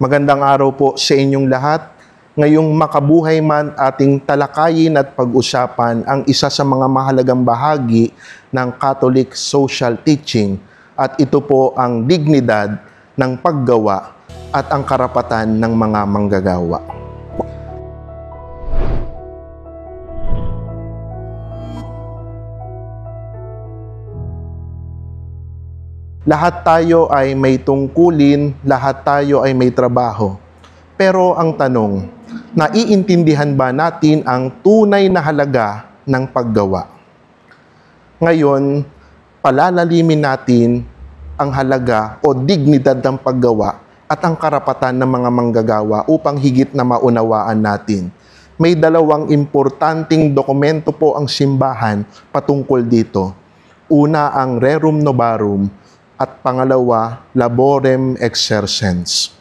Magandang araw po sa inyong lahat. Ngayong makabuhay man ating talakayin at pag-usapan ang isa sa mga mahalagang bahagi ng Catholic social teaching at ito po ang dignidad ng paggawa at ang karapatan ng mga manggagawa. Lahat tayo ay may tungkulin, lahat tayo ay may trabaho. Pero ang tanong, naiintindihan ba natin ang tunay na halaga ng paggawa? Ngayon, palalalimin natin ang halaga o dignidad ng paggawa at ang karapatan ng mga manggagawa upang higit na maunawaan natin. May dalawang importanteng dokumento po ang simbahan patungkol dito. Una ang Rerum Novarum at pangalawa, Laborem Exercens.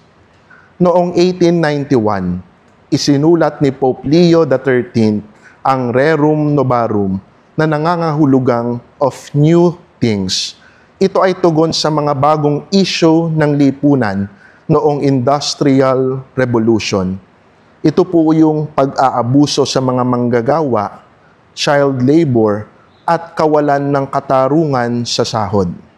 Noong 1891, isinulat ni Pope Leo XIII ang Rerum Novarum na nangangahulugang of new things. Ito ay tugon sa mga bagong issue ng lipunan noong Industrial Revolution. Ito po yung pag-aabuso sa mga manggagawa, child labor, at kawalan ng katarungan sa sahod.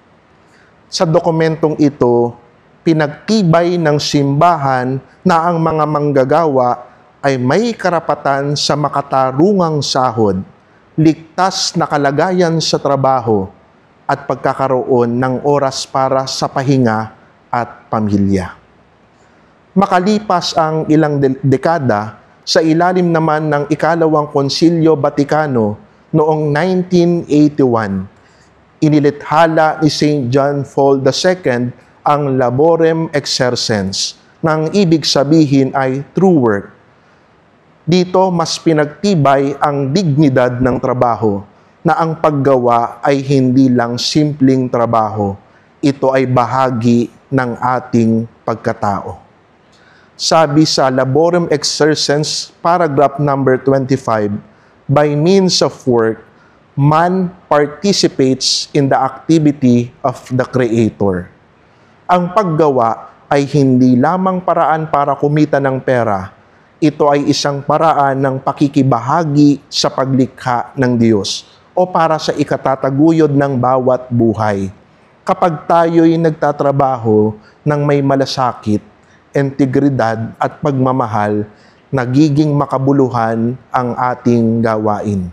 Sa dokumentong ito, pinagtibay ng simbahan na ang mga manggagawa ay may karapatan sa makatarungang sahod, ligtas na kalagayan sa trabaho, at pagkakaroon ng oras para sa pahinga at pamilya. Makalipas ang ilang dekada, sa ilalim naman ng ikalawang Konsilyo Batikano noong 1981, inilithala ni St. John Paul II ang Laborem Exercens, nang ibig sabihin ay true work. Dito mas pinagtibay ang dignidad ng trabaho, na ang paggawa ay hindi lang simpleng trabaho, ito ay bahagi ng ating pagkatao. Sabi sa Laborem Exercens, paragraph number 25, by means of work, man participates in the activity of the Creator. Ang paggawa ay hindi lamang paraan para kumita ng pera. Ito ay isang paraan ng pakikibahagi sa paglikha ng Diyos o para sa ikatataguyod ng bawat buhay. Kapag tayo'y nagtatrabaho ng may malasakit, integridad at pagmamahal, nagiging makabuluhan ang ating gawain.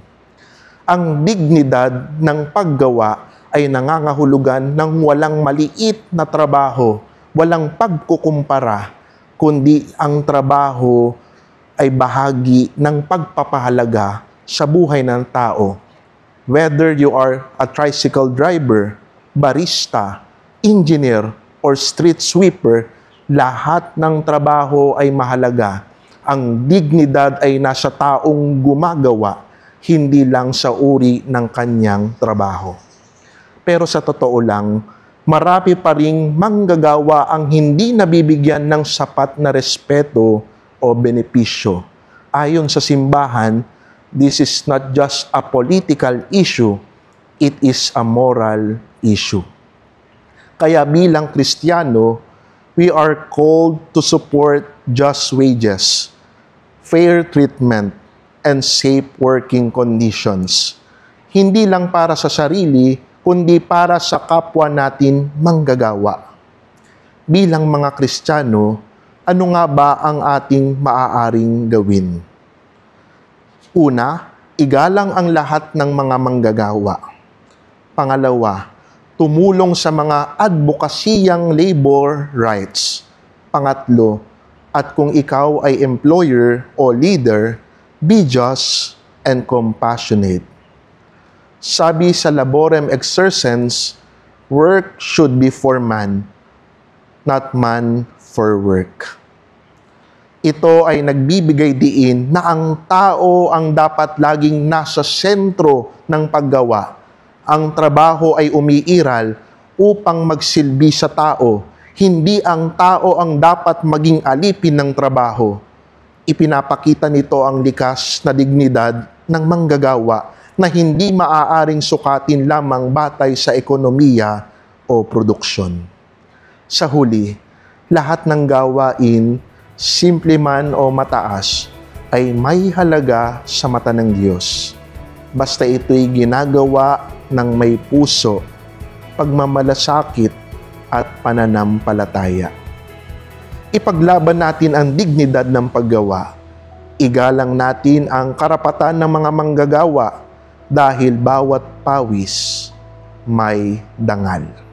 Ang dignidad ng paggawa ay nangangahulugan ng walang maliit na trabaho, walang pagkukumpara, kundi ang trabaho ay bahagi ng pagpapahalaga sa buhay ng tao. Whether you are a tricycle driver, barista, engineer, or street sweeper, lahat ng trabaho ay mahalaga. Ang dignidad ay nasa taong gumagawa, hindi lang sa uri ng kanyang trabaho. Pero sa totoo lang, marami pa ring manggagawa ang hindi nabibigyan ng sapat na respeto o benepisyo. Ayon sa simbahan, this is not just a political issue, it is a moral issue. Kaya bilang Kristiyano, we are called to support just wages, fair treatment, and safe working conditions. Hindi lang para sa sarili, kundi para sa kapwa natin manggagawa. Bilang mga Kristiyano, ano nga ba ang ating maaaring gawin? Una, igalang ang lahat ng mga manggagawa. Pangalawa, tumulong sa mga advokasiyang labor rights. Pangatlo, at kung ikaw ay employer o leader, be just and compassionate. Sabi sa Laborem Exercens, work should be for man, not man for work. Ito ay nagbibigay diin na ang tao ang dapat laging nasa sentro ng paggawa. Ang trabaho ay umiiral upang magsilbi sa tao, hindi ang tao ang dapat maging alipin ng trabaho. Ipinapakita nito ang likas na dignidad ng manggagawa na hindi maaaring sukatin lamang batay sa ekonomiya o produksyon. Sa huli, Lahat ng gawain, simple man o mataas, ay may halaga sa mata ng Diyos. Basta ito'y ginagawa ng may puso, pagmamalasakit at pananampalataya. Ipaglaban natin ang dignidad ng paggawa. Igalang natin ang karapatan ng mga manggagawa dahil bawat pawis may dangal.